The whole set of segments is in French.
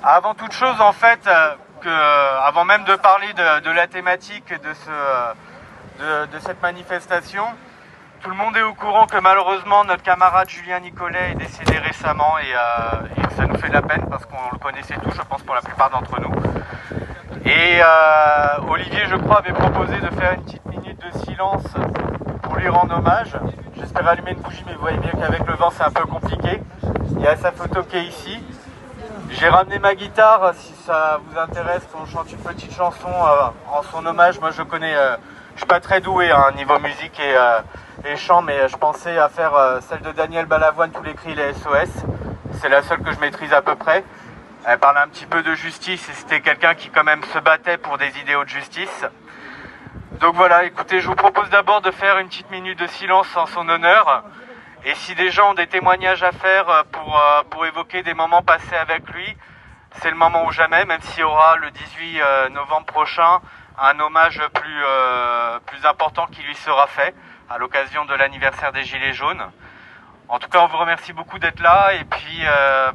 Avant toute chose, en fait, avant même de parler de la thématique de cette manifestation, tout le monde est au courant que malheureusement notre camarade Julien Nicollet est décédé récemment et que ça nous fait de la peine parce qu'on le connaissait tous, je pense, pour la plupart d'entre nous. Et Olivier, je crois, avait proposé de faire une petite minute de silence pour lui rendre hommage. J'espère allumer une bougie, mais vous voyez bien qu'avec le vent c'est un peu compliqué. Il y a sa photo qui est ici. J'ai ramené ma guitare, si ça vous intéresse, qu'on chante une petite chanson en son hommage. Moi je connais, je suis pas très doué niveau musique et chant, mais je pensais à faire celle de Daniel Balavoine, Tous les cris, les SOS. C'est la seule que je maîtrise à peu près. Elle parlait un petit peu de justice et c'était quelqu'un qui quand même se battait pour des idéaux de justice. Donc voilà, écoutez, je vous propose d'abord de faire une petite minute de silence en son honneur. Et si des gens ont des témoignages à faire pour évoquer des moments passés avec lui, c'est le moment ou jamais, même s'il y aura le 18 novembre prochain un hommage plus important qui lui sera fait à l'occasion de l'anniversaire des Gilets jaunes. En tout cas, on vous remercie beaucoup d'être là et puis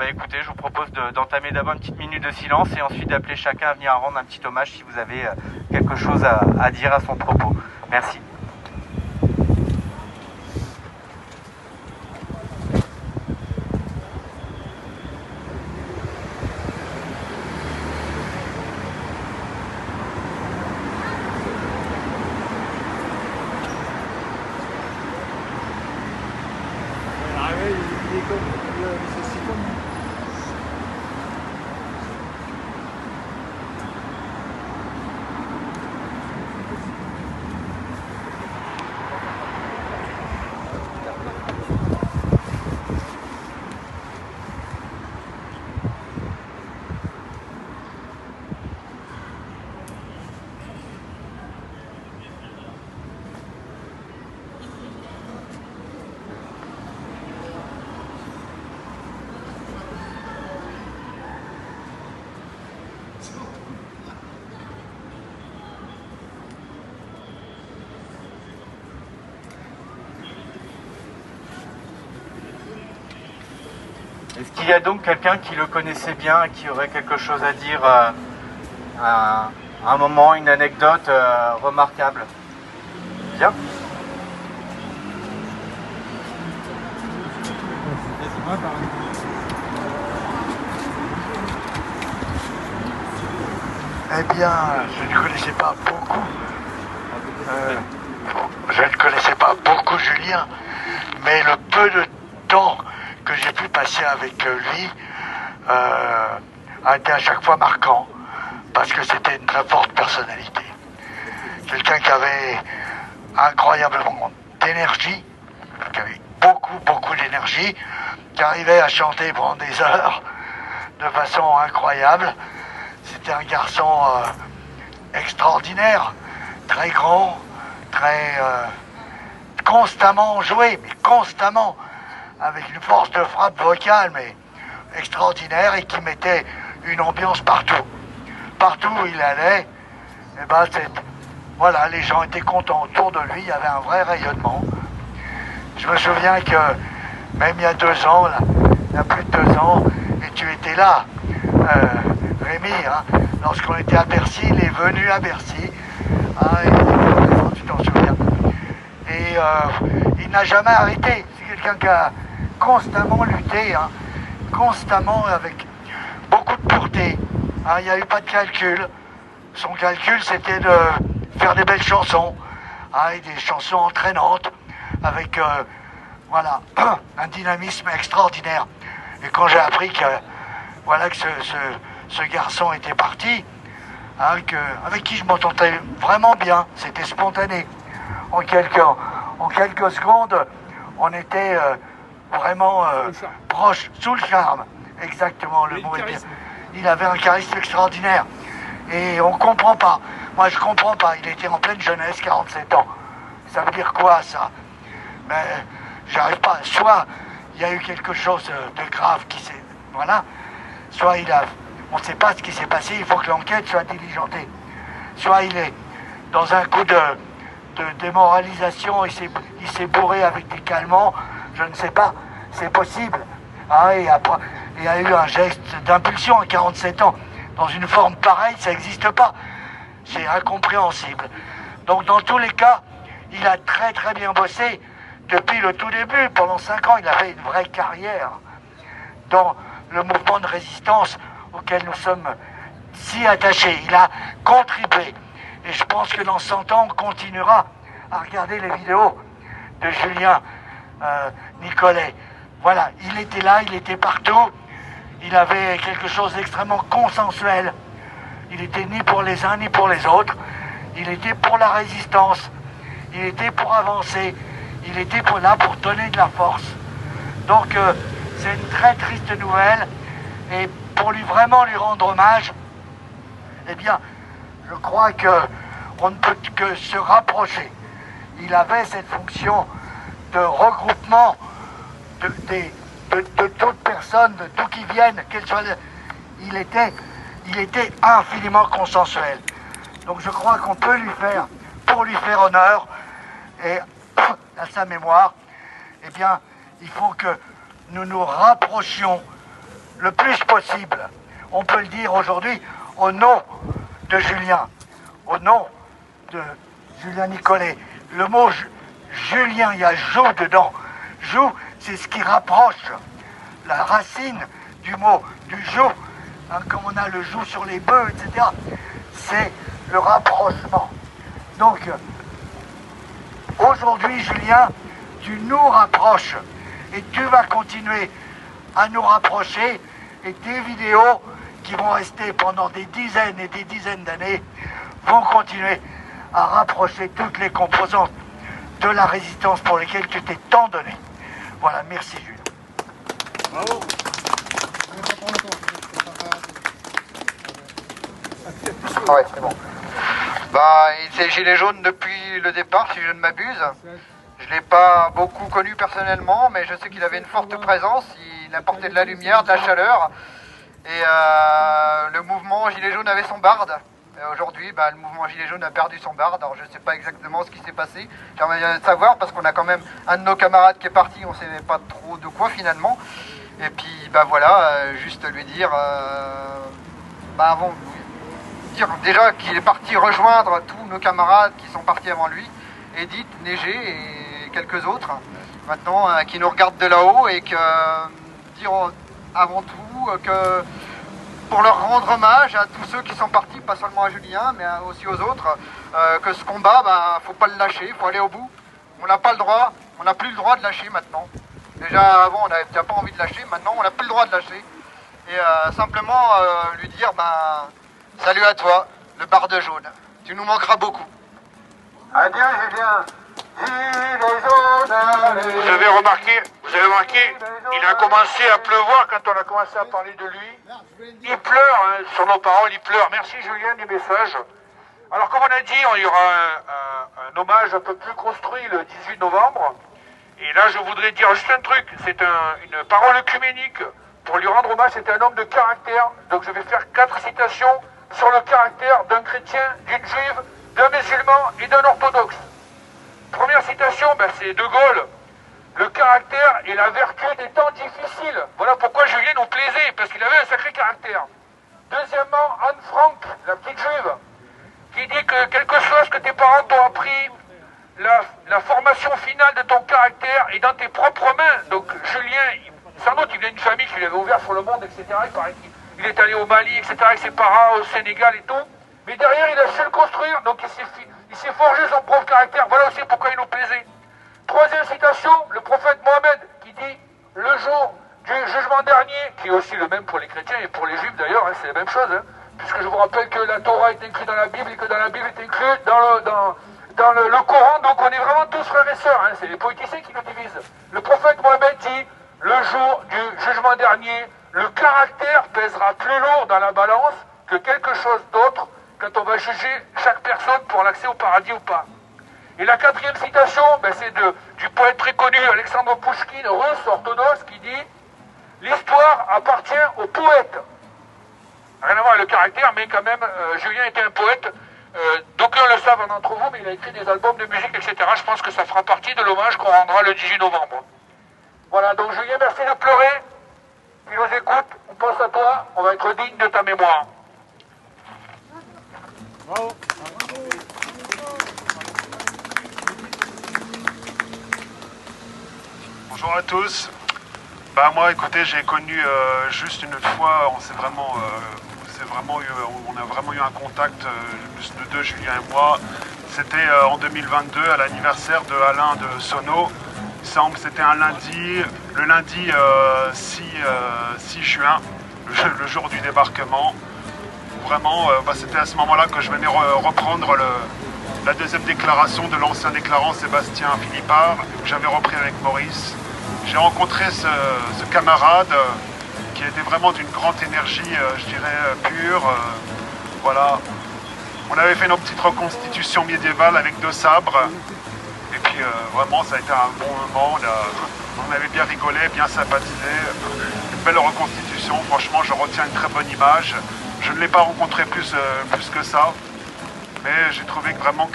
écoutez, je vous propose d'entamer d'abord une petite minute de silence et ensuite d'appeler chacun à venir rendre un petit hommage si vous avez quelque chose à dire à son propos. Merci. Est-ce qu'il y a donc quelqu'un qui le connaissait bien et qui aurait quelque chose à dire à un moment, une anecdote remarquable? Bien. Eh bien, je ne connaissais pas beaucoup. Je ne connaissais pas beaucoup Julien, mais le peu de temps que j'ai pu passer avec lui a été à chaque fois marquant, parce que c'était une très forte personnalité. Quelqu'un qui avait incroyablement d'énergie, qui avait beaucoup d'énergie, qui arrivait à chanter pendant des heures de façon incroyable. C'était un garçon extraordinaire, très grand, très constamment joué, mais constamment, avec une force de frappe vocale, mais extraordinaire, et qui mettait une ambiance partout. Partout où il allait, et ben voilà, les gens étaient contents autour de lui, il y avait un vrai rayonnement. Je me souviens que, même il y a 2 ans, là, il y a plus de 2 ans, et tu étais là, Rémi, lorsqu'on était à Bercy, il est venu à Bercy, tu t'en souviens. Et il n'a jamais arrêté, c'est quelqu'un qui a constamment lutté, constamment, avec beaucoup de pureté. Il n'y a eu pas de calcul. Son calcul, c'était de faire des belles chansons, et des chansons entraînantes, avec voilà, un dynamisme extraordinaire. Et quand j'ai appris que, voilà, que ce garçon était parti, avec qui je m'entendais vraiment bien, c'était spontané. En quelques secondes, on était vraiment proche, sous le charme. Exactement, le mot est bien. Il avait un charisme extraordinaire. Et on comprend pas. Moi, je comprends pas. Il était en pleine jeunesse, 47 ans. Ça veut dire quoi, ça? Mais j'arrive pas. Soit il y a eu quelque chose de grave qui s'est... Voilà. Soit on ne sait pas ce qui s'est passé, il faut que l'enquête soit diligentée. Soit il est dans un coup de démoralisation, il s'est bourré avec des calmants, je ne sais pas, c'est possible. Et après, et a eu un geste d'impulsion à 47 ans. Dans une forme pareille, ça n'existe pas. C'est incompréhensible. Donc dans tous les cas, il a très très bien bossé depuis le tout début. Pendant 5 ans, il a fait une vraie carrière dans le mouvement de résistance auquel nous sommes si attachés. Il a contribué. Et je pense que dans 100 ans, on continuera à regarder les vidéos de Julien Nicollet. Voilà, il était là, il était partout. Il avait quelque chose d'extrêmement consensuel. Il était ni pour les uns ni pour les autres. Il était pour la résistance. Il était pour avancer. Il était là pour donner de la force. Donc c'est une très triste nouvelle. Et pour vraiment lui rendre hommage, eh bien, je crois qu'on ne peut que se rapprocher. Il avait cette fonction de regroupement de toute personne, de tout qui vienne, qu'elle soit. Il était infiniment consensuel. Donc je crois qu'on peut lui faire, pour lui faire honneur et à sa mémoire, eh bien, il faut que nous nous rapprochions le plus possible. On peut le dire aujourd'hui au nom de Julien, au nom de Julien Nicollet. Le mot Julien, il y a joue dedans. Joue, c'est ce qui rapproche. La racine du mot, du joug, hein, comme on a le joug sur les bœufs, etc., c'est le rapprochement. Donc, aujourd'hui, Julien, tu nous rapproches et tu vas continuer à nous rapprocher, et tes vidéos qui vont rester pendant des dizaines et des dizaines d'années vont continuer à rapprocher toutes les composantes de la résistance pour lesquelles tu t'es tant donné. Voilà, merci Julien. Bravo. Ah ouais, c'est bon. Bah, c'est Gilet jaune depuis le départ, si je ne m'abuse. Je ne l'ai pas beaucoup connu personnellement, mais je sais qu'il avait une forte présence. Il apportait de la lumière, de la chaleur. Et le mouvement Gilet jaune avait son barde. Aujourd'hui, le mouvement Gilet jaune a perdu son barde. Alors je ne sais pas exactement ce qui s'est passé. J'aimerais bien savoir parce qu'on a quand même un de nos camarades qui est parti. On ne savait pas trop de quoi finalement. Et puis voilà, juste lui dire, dire déjà qu'il est parti rejoindre tous nos camarades qui sont partis avant lui, Edith, Neigé et quelques autres, maintenant qui nous regardent de là-haut, et que dire avant tout que pour leur rendre hommage à tous ceux qui sont partis, pas seulement à Julien, mais aussi aux autres, que ce combat, faut pas le lâcher, il faut aller au bout. On n'a pas le droit, on n'a plus le droit de lâcher maintenant. Déjà avant on n'avait peut-être pas envie de lâcher, maintenant on n'a plus le droit de lâcher. Et simplement lui dire, salut à toi, le barde jaune, tu nous manqueras beaucoup. Adieu Julien. Vous avez remarqué, il a commencé à pleuvoir quand on a commencé à parler de lui. Il pleure, hein, sur nos paroles, il pleure. Merci Julien du message. Alors comme on a dit, il y aura un hommage un peu plus construit le 18 novembre. Et là je voudrais dire juste un truc, c'est une parole œcuménique. Pour lui rendre hommage, c'est un homme de caractère. Donc je vais faire 4 citations sur le caractère d'un chrétien, d'une juive, d'un musulman et d'un orthodoxe. Première citation, c'est De Gaulle. Le caractère est la vertu des temps difficiles. Voilà pourquoi Julien nous plaisait, parce qu'il avait un sacré caractère. Deuxièmement, Anne Frank, la petite juive, qui dit que quel que soit ce que tes parents t'ont appris, la formation finale de ton caractère est dans tes propres mains. Donc Julien, sans doute, il vient d'une famille qui lui avait ouvert sur le monde, etc. Il paraît qu'il est allé au Mali, etc., avec ses parents, au Sénégal et tout. Mais derrière, il a su le construire, donc il s'est forgé son propre caractère. Voilà aussi pourquoi il nous plaisait. Troisième citation, le prophète Mohammed, qui dit « Le jour du jugement dernier », qui est aussi le même pour les chrétiens et pour les juifs d'ailleurs, c'est la même chose, puisque je vous rappelle que la Torah est inclue dans la Bible et que dans la Bible est inclue dans le Coran, donc on est vraiment tous frères et sœurs, c'est les politiciens qui nous divisent. Le prophète Mohammed dit « Le jour du jugement dernier, le caractère pèsera plus lourd dans la balance que quelque chose d'autre quand on va juger chaque personne pour l'accès au paradis ou pas. » Et la quatrième citation, c'est du poète très connu Alexandre Pouchkine, russe, orthodoxe, qui dit « L'histoire appartient au poète ». Rien à voir avec le caractère, mais quand même, Julien était un poète. D'aucuns le savent d'entre vous, mais il a écrit des albums de musique, etc. Je pense que ça fera partie de l'hommage qu'on rendra le 18 novembre. Voilà, donc Julien, merci de pleurer. Tu nous écoutes, on pense à toi, on va être digne de ta mémoire. Bravo. Bonjour à tous. Bah moi, écoutez, j'ai connu juste une fois, on a vraiment eu un contact de deux, Julien et moi. C'était en 2022 à l'anniversaire de Alain de Sono. Il semble que c'était un lundi, le lundi 6 juin, le jour du débarquement. Vraiment, c'était à ce moment-là que je venais reprendre la deuxième déclaration de l'ancien déclarant Sébastien Philippard, que j'avais repris avec Maurice. J'ai rencontré ce camarade qui était vraiment d'une grande énergie, je dirais, pure. Voilà. On avait fait nos petites reconstitutions médiévales avec 2 sabres. Et puis vraiment, ça a été un bon moment. On avait bien rigolé, bien sympathisé. Une belle reconstitution. Franchement, je retiens une très bonne image. Je ne l'ai pas rencontré plus que ça. Mais j'ai trouvé que vraiment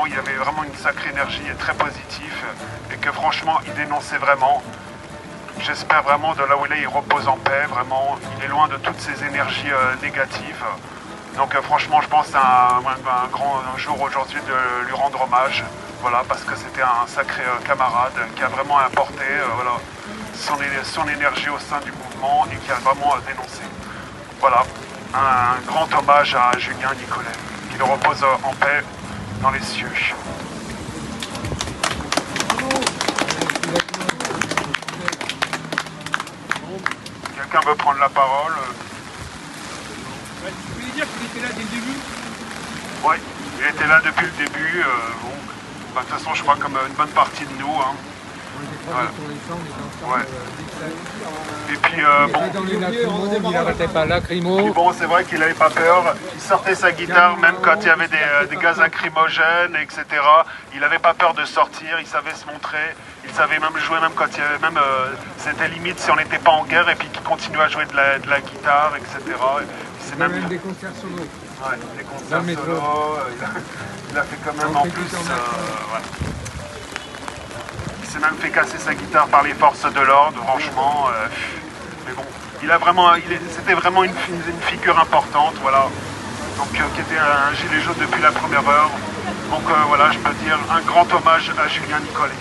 il y avait vraiment une sacrée énergie et très positif. Et que franchement, il dénonçait vraiment. J'espère vraiment de là où il est, il repose en paix. Vraiment, il est loin de toutes ces énergies négatives. Donc franchement, je pense que c'est un grand jour aujourd'hui de lui rendre hommage. Voilà, parce que c'était un sacré camarade qui a vraiment apporté son énergie au sein du mouvement et qui a vraiment dénoncé. Voilà, un grand hommage à Julien Nicolet, qu'il repose en paix dans les cieux. Quelqu'un veut prendre la parole? Tu voulais dire qu'il était là dès le début? Oui, il était là depuis le début. De toute façon, je crois comme une bonne partie de nous. Hein. Ouais. Et puis Dans les lacrymos, il n'arrêtait pas lacrymo. puis bon, c'est vrai qu'il n'avait pas peur. Il sortait sa guitare même quand il y avait des gaz lacrymogènes, etc. Il n'avait pas peur de sortir. Il savait se montrer. Il savait même jouer même quand il y avait même c'était limite si on n'était pas en guerre et puis qu'il continuait à jouer de la guitare, etc. Il y a même des concerts solos. Ouais, des concerts solos. Il a fait quand même en plus. Il s'est même fait casser sa guitare par les forces de l'ordre, franchement. Mais bon, c'était vraiment une figure importante, voilà. Donc qui était un gilet jaune depuis la première heure. Donc voilà, je peux dire un grand hommage à Julien Nicolet.